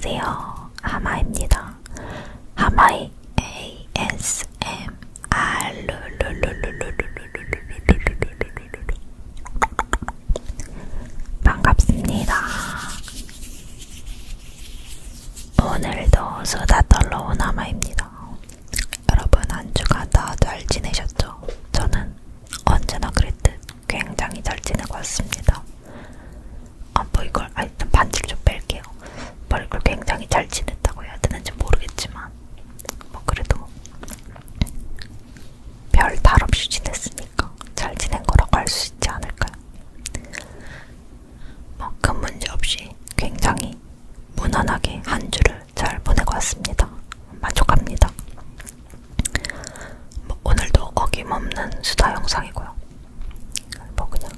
안녕하세요. 하마입니다. 하마의 ASMR. 반갑습니다. 오늘도 수다 떨러 온 하마입니다. 여러분 한 주간 다 잘 지내셨죠? 저는 언제나 그랬듯 굉장히 잘 지내고 왔습니다. 뭐 이걸 일단 반칙 좀 뺄게요. 뭐 이걸 굉장히 잘 지냈다고 해야 되는지 모르겠지만 뭐 그래도 별 탈 없이 지냈으니까 잘 지낸 거라고 할 수 있지 않을까요? 뭐 큰 문제 없이 굉장히 무난하게 한 주를 잘 보내고 왔습니다. 만족합니다. 뭐 오늘도 어김없는 수다 영상이고요. 뭐 그냥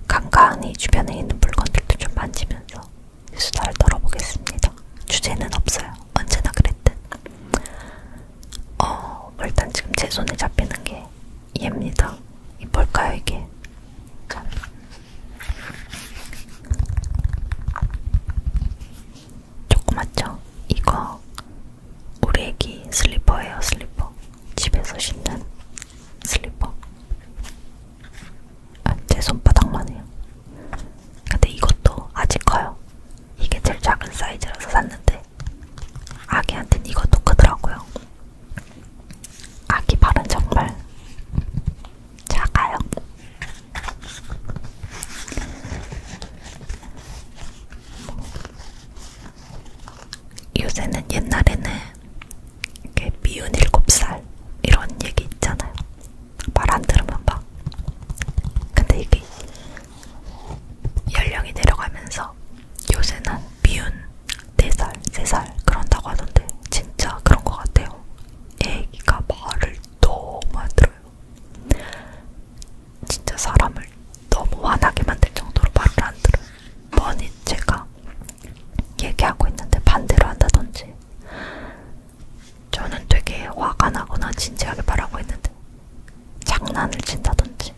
간간히 주변에 있는 물건들도 좀 만지면서 수다를 떨어보겠습니다. 주제는 없어요. 언제나 그랬듯. 일단 지금 제 손에 잡히는 게 얘입니다. 이 뭘까요 이게? 조그맣죠? 이거 우리 애기 슬리퍼예요. 슬리퍼. 집에서 신는 슬리퍼. 제 손바닥만 해요. 근데 이것도 아직 커요. 이게 제일 작은 사이즈라서 샀는데 아기한테는 이것도 크더라고요. 아기 발은 정말 작아요. 요새는 옛날에는 이렇게 미운 7살 이런 얘기 있잖아요. 말 안 들으면 막. 근데 이게 연령이 내려가면서 요새는 미운 4살, 3살 그런다고 하던데 진짜 그런 것 같아요. 애기가 말을 너무 안 들어요. 진짜 사람을 너무 화나게 만들 정도로 말을 안 들어요. 뻔히 제가 얘기하고 있는데 반대로 한다든지 저는 되게 화가 나거나 진지하게 말하고 있는데 장난을 친다든지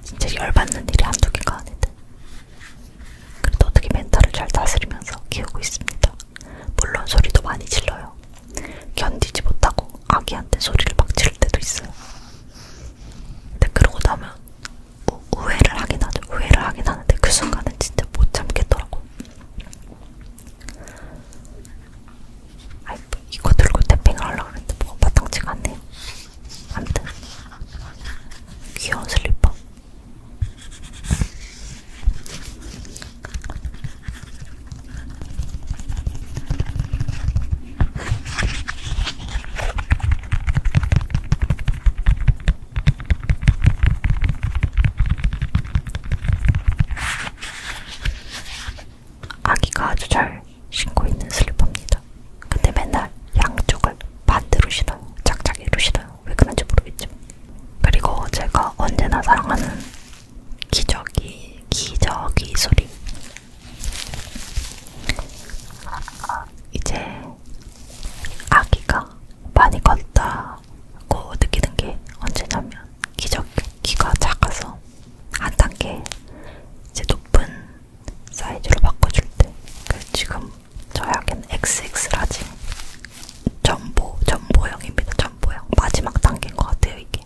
진짜 열받는 일이 한두 개가 아닌데 그래도 어떻게 멘탈을 잘 다스리면서 키우고 있습니다. 물론 소리도 많이 질러요. 견디지 못하고 아기한테 소리를 막 지를 때도 있어요. 근데 그러고 나면 후회를 하긴 하죠. 후회를 하긴 하는데 그 순간은 진짜 못 참겠더라고. 이거 들고 탭핑을 하려고 했는데 뭐가 마땅치가 않네요. 아무튼 귀여운 슬리퍼. 아기가 아주 잘 신고 있는 슬리퍼입니다. 근데 맨날 양쪽을 반대로 신어요. 짝짝이로 신어요. 왜 그런지 모르겠지만. 그리고 제가 언제나 사랑하는 기저귀 소리. 이제 아기가 많이 컸다고 느끼는 게 언제냐면 기저귀가 작아서 한 단계 이제 높은 사이즈로 바꿔줄 때 지금 저희 아기는 XX 라지 전보형입니다. 전보형 마지막 단계인 것 같아요. 이게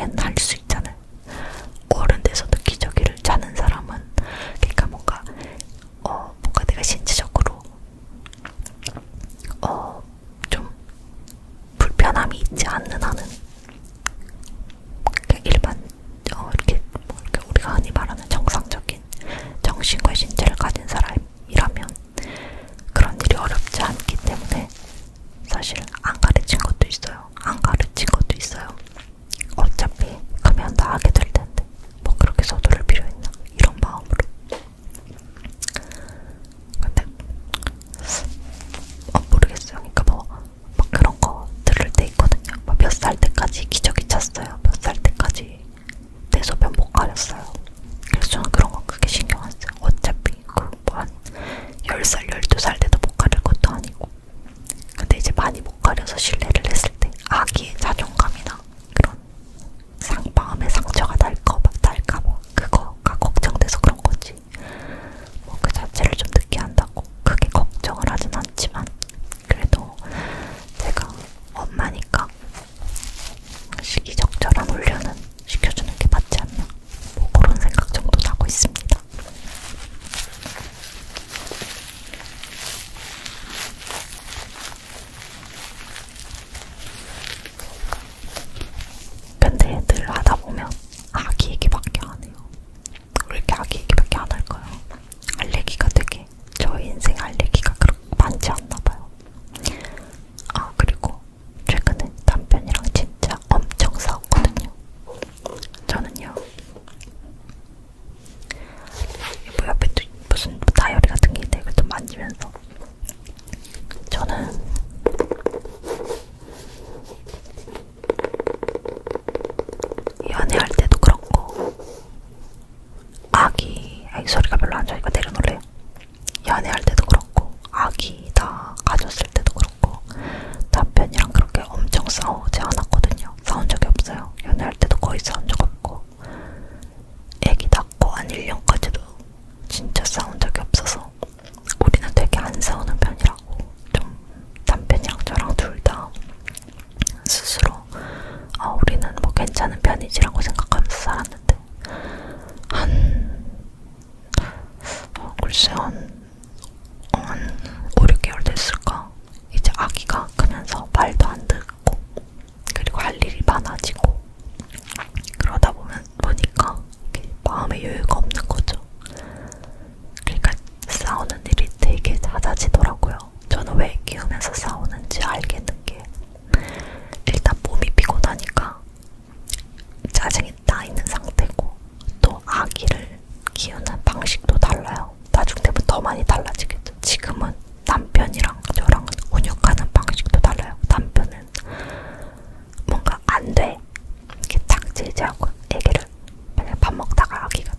나중엔 할 수 있잖아요. 어른 돼서도 기저귀를 차는 사람은 그러니까 뭔가 내가 신체적으로 좀 불편함이 있지 않는 한은 그냥 일반 이렇게 우리가 흔히 말하는 정상적인 정신과 신체를 가진 사람이라면 그런 일이 어렵지 않기 때문에 사실 안 가르친 것도 있어요. 안 가르친 것도 있어요. 어차피 그러면 다 하게 될 텐데 뭐 그렇게 서두를 필요 있나 이런 마음으로. 근데 모르겠어요. 그러니까 막 그런 거 들을 때 있거든요. 몇 살 때까지 기저귀 찼어요. 몇 살 때까지 내 소변 못 가렸어요. 그래서 저는 그런 거 크게 신경 안 써요. 어차피 한 10살, 12살 돼도 못 가릴 것도 아니고. 근데 이제 많이 못 가려서 실례를 했을 때 아기의 자존감이나 그런 마음의 상처가 날까봐 그거가 걱정돼서 그런 거지. 뭐 그 자체를 좀 늦게 한다고 크게 걱정을 하진 않지만 그래도 제가 엄마니까 시기적절한 훈련은 시켜주는 게 맞지 않나 뭐 그런 생각 정도 나고 있습니다. 근데 늘 하다 보면 아기 얘기밖에 안 해요. 왜 이렇게 아기 얘기밖에 안 할까요? 할 얘기가 되게 저희 인생 할 얘기가 그렇게 많지 않나 봐요. 그리고 최근에 남편이랑 진짜 엄청 싸웠거든요. 저는요, 뭐 옆에 또 무슨 다이어리 같은 게 있는데 이걸 좀 만지면서 저는 연애할 때도 그렇고 아기 소리가 별로 안 좋으니까 내려놓을래요. 연애할 때도 그렇고 아기 다 가졌을 때도 그렇고 남편이랑 그렇게 엄청 싸우지 않았거든요. 싸운 적이 없어요. 연애할 때도 거의 싸운 적 없고 애기 낳고 한 1년까지도 진짜 싸운 적이 없어서 우리는 되게 안 싸우는 편이라고. 좀 남편이랑 저랑 둘 다 스스로 우리는 뭐 괜찮은 편이지라고 생각하면서 살았는데 글쎄 한 5, 6개월 됐을까? 이제 아기가 크면서 말도 안 듣고 그리고 할 일이 많아지고 그러다 보니까 마음의 여유가 없는 거죠. 그러니까 싸우는 일이 되게 잦아지더라고요. 저는 왜 키우면서 싸우는지 알겠는 게 일단 몸이 피곤하니까 짜증이 나 있는 상태고 또 아기를 키우는 방식도 달라요. 나중 되면 더 많이 달라지겠죠. 지금은 남편이랑 저랑 훈육하는 방식도 달라요. 남편은 뭔가 안 돼. 이렇게 딱 제지하고 애기를 그냥 밥 먹다가 아기가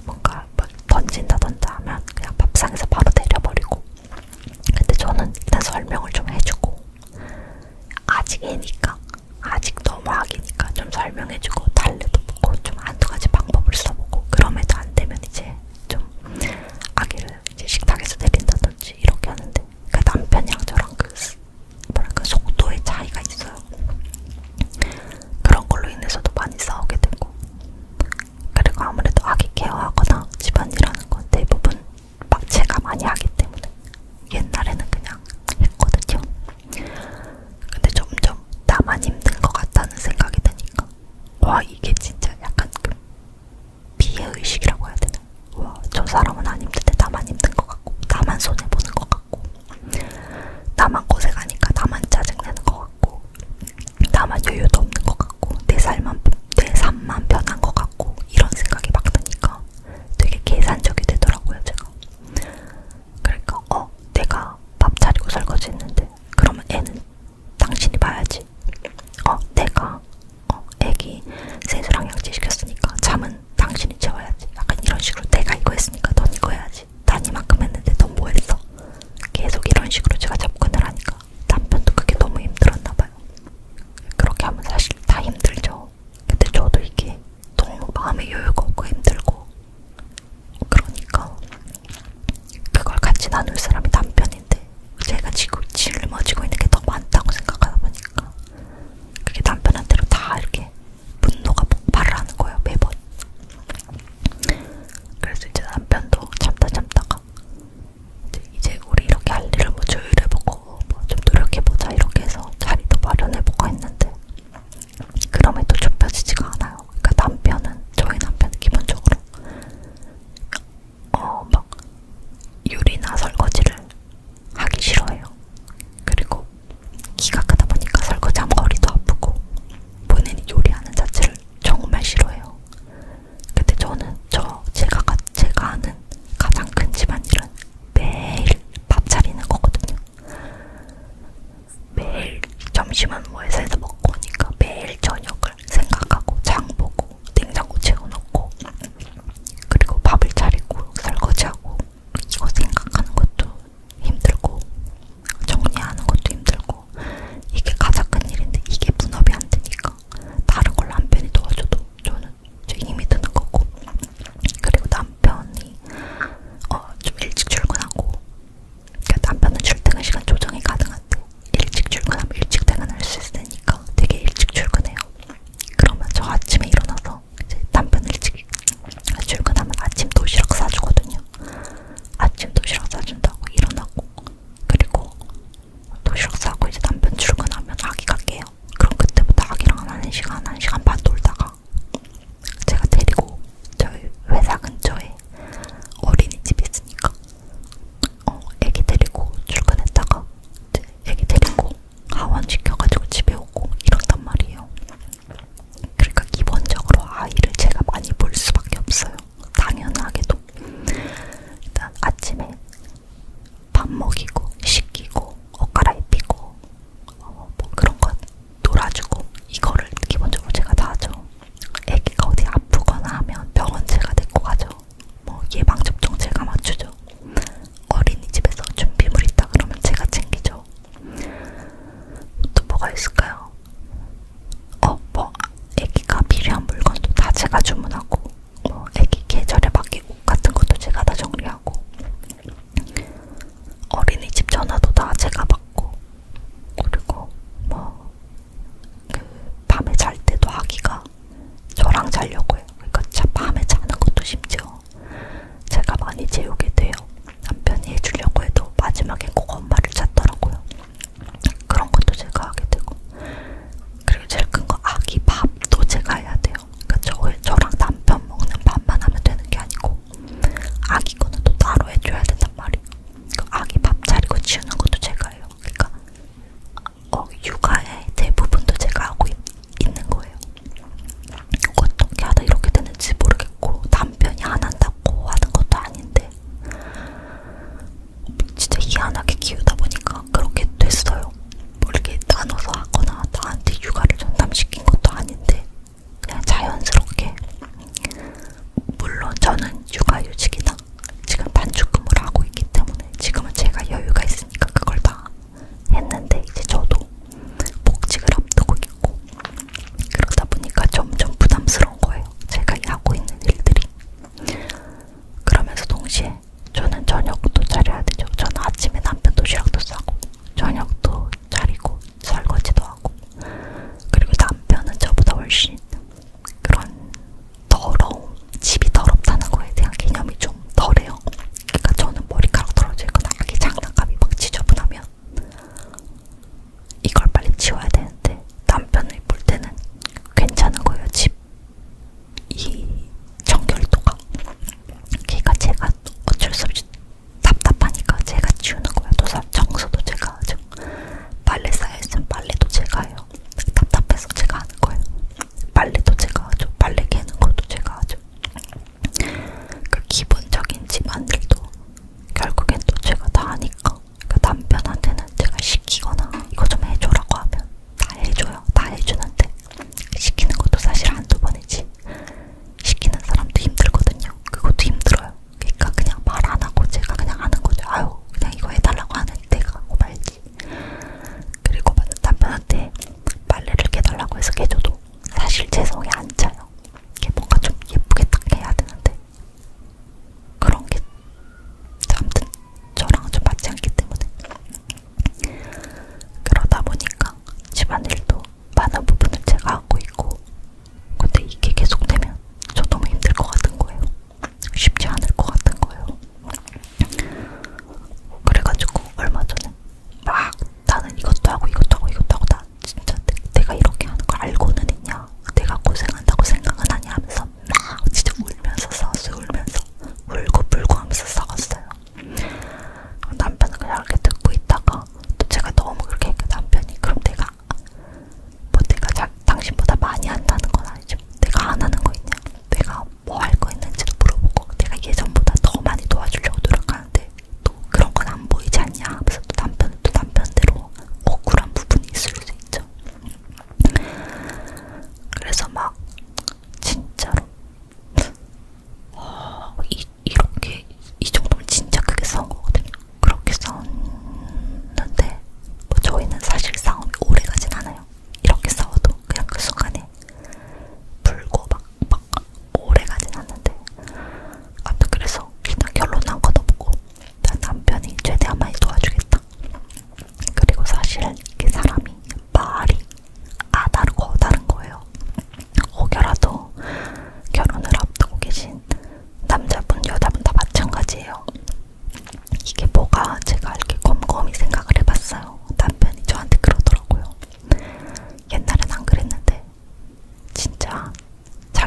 뭔가 막 던진다던가 하면 그냥 밥상에서 바로 내려버리고. 근데 저는 일단 설명을 좀 해주고 아직 애니까 아직 너무 아기니까 좀 설명해주고 달래도 보고 좀 한두 가지 방법을 써보고 그럼에도 안 되면 이제 좀 아기를 이제 식탁에서 내린다든지 이렇게 하는데 그 남편이랑 저랑 뭐랄까 속도의 차이가 있어요. 그런 걸로 인해서도 많이 싸우게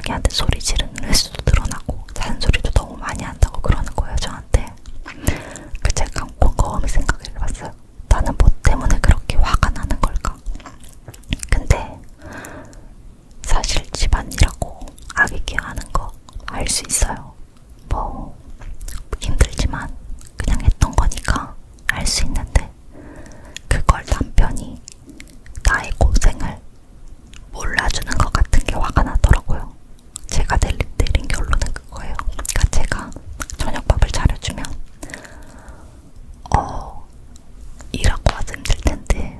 자기한테 소리 지르는 횟수도 늘어나고 잔소리도 너무 많이 한다고 그러는 거예요, 저한테. 그 제가 곰곰이 생각을 해봤어요. 나는 뭐 때문에 그렇게 화가 나는 걸까? 근데 사실 집안일하고 아기 케어하는 거 할 수 있어요. 뭐 힘들지만 그냥 했던 거니까 할 수 있는데, 그걸 남편이 나의 고생을 몰라주는 것 같은 게 화가 나더라고요. 제가 내린 결론은 그거예요. 그러니까 제가 저녁밥을 차려주면 일하고 와서 힘들 텐데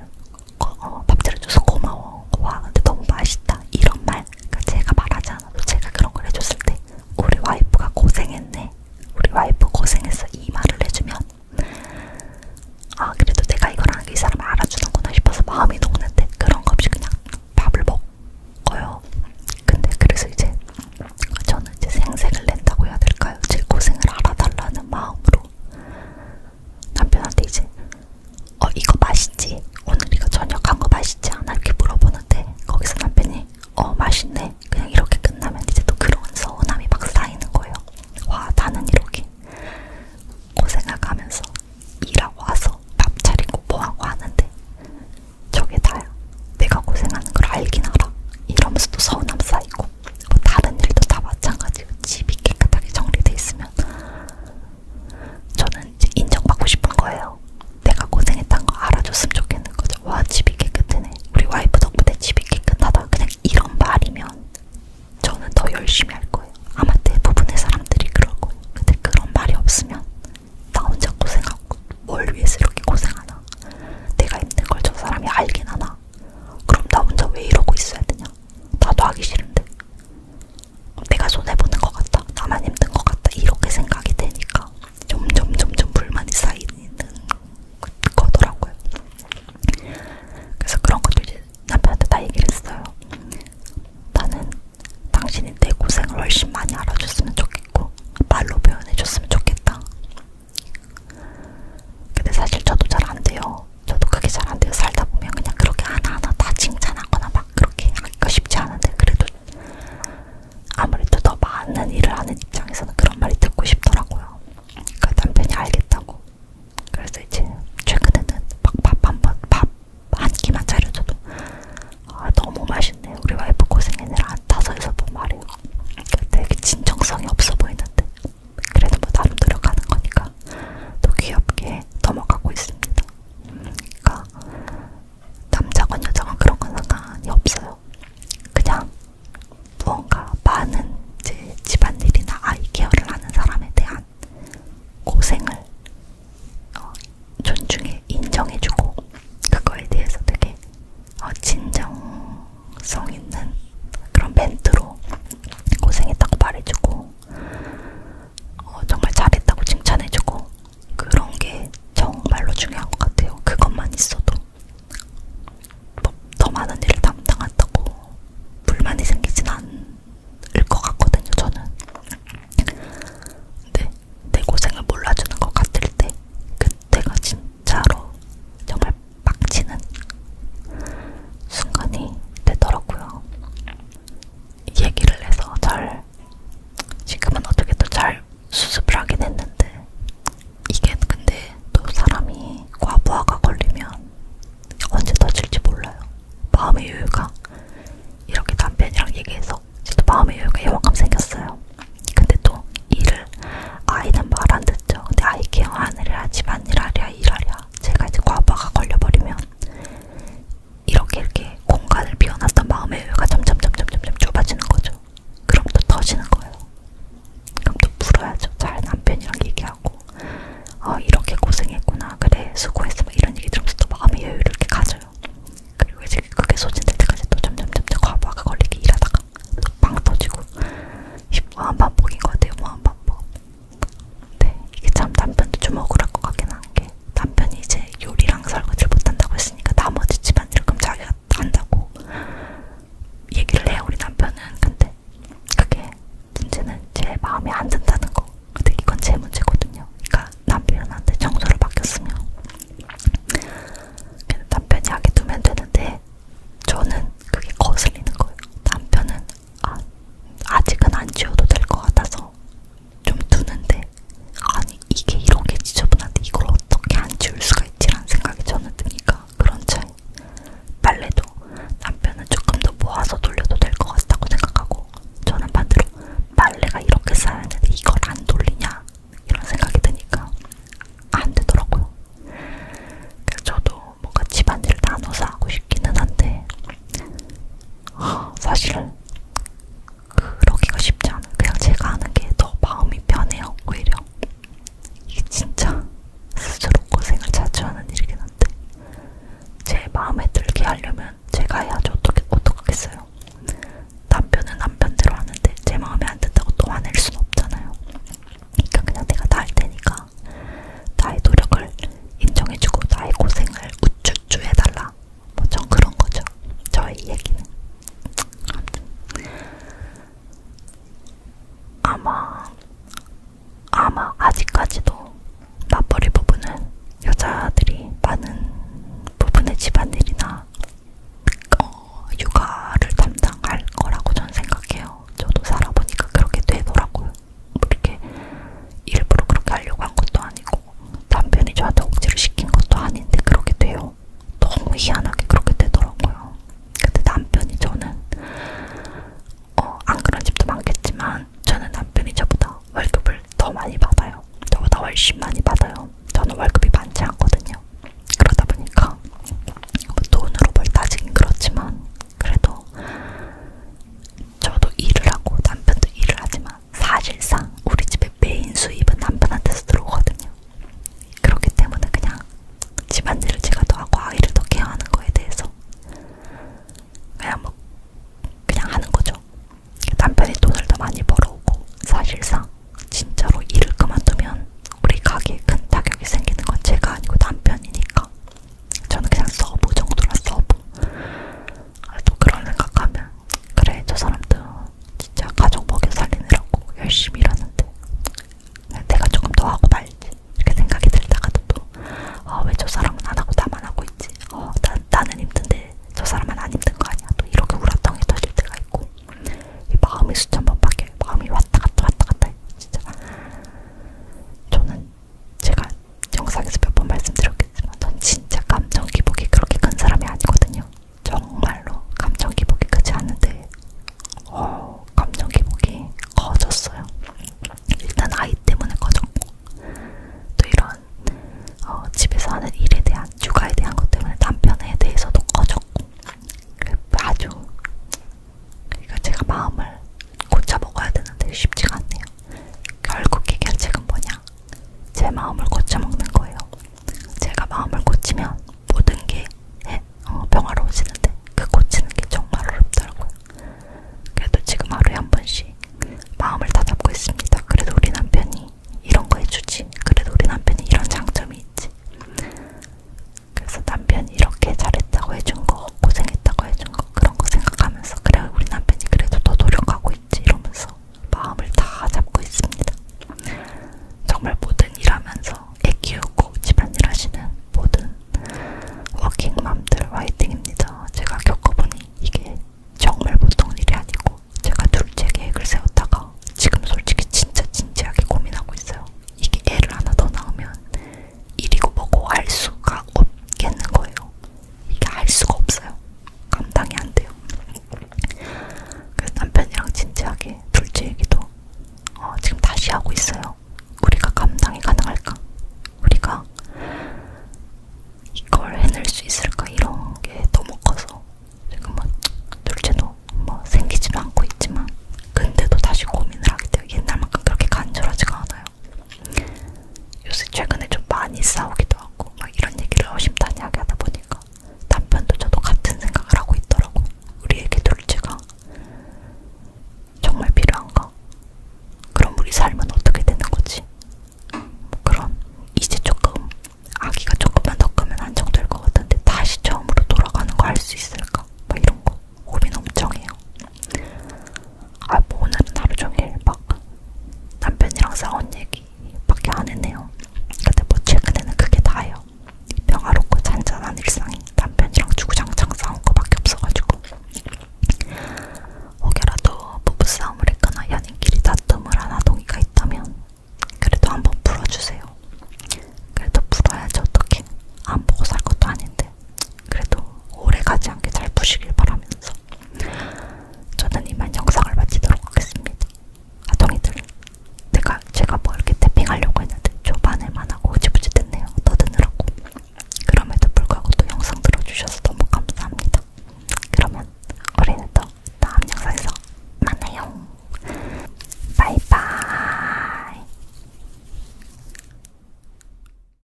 밥 차려줘서 고마워. 와 근데 너무 맛있다. 이런 말, 그러니까 제가 말하지 않아도 제가 그런 걸 해줬을 때 우리 와이프가 고생했네, 우리 와이프 고생했어, 이 말을 해주면 아 그래도 내가 이걸 하는 게 이 사람을 알아주는구나 싶어서 마음이 녹는데, 그런 거 없이 그냥 밥을 먹어요. 근데 그래서 이제 저는 이제 생색을 낸다고 해야 될까요? 제 고생을 알아달라는 마음으로 남편한테 이제 이거 맛있지? 오늘 이거 저녁 한 거 맛있지 않아? 이렇게 물어보는데, 거기서 남편이 맛있네, 그냥 이렇게 끝나면 이제 또 그런 서운함이 막 쌓이는 거예요. 와 나는 이렇게 고생을 가면서 일하고 와서 밥 차리고 뭐하고 하는데 저게 다야. 내가 고생하는 걸 알긴 알아. 이러면서 또 서운함 쌓이고, 뭐 다른 일도 다 마찬가지고 집이 깨끗하게 정리돼 있으면 저는 이제 인정받고 싶은 거예요. 내가 고생했다는 거 알아줬으면 좋겠는 거죠. 와 집이 깨끗하네, 우리 와이프 덕분에 집이 깨끗하다, 그냥 이런 말이면 저는 더 열심히 할 거예요. 아마 대부분의 사람들이 그럴 거예요. 근데 그런 말이 없으면 나 혼자 고생하고 뭘 위해서 이렇게 고생하나, 내가 힘든 걸 저 사람이 알긴 하나, 그럼 나 혼자 왜 이러고 있어야 되냐, 나도 하기 싫은데 내가 손해보는 것 같다, 나만 힘든 것 같다, 이렇게 생각이 되니까 점점 불만이 쌓이는 거더라고요. 그래서 그런 것도 이제 남편한테 다 얘기를 했어요. 나는 당신이 내 고생을 훨씬 많이 알아줬으면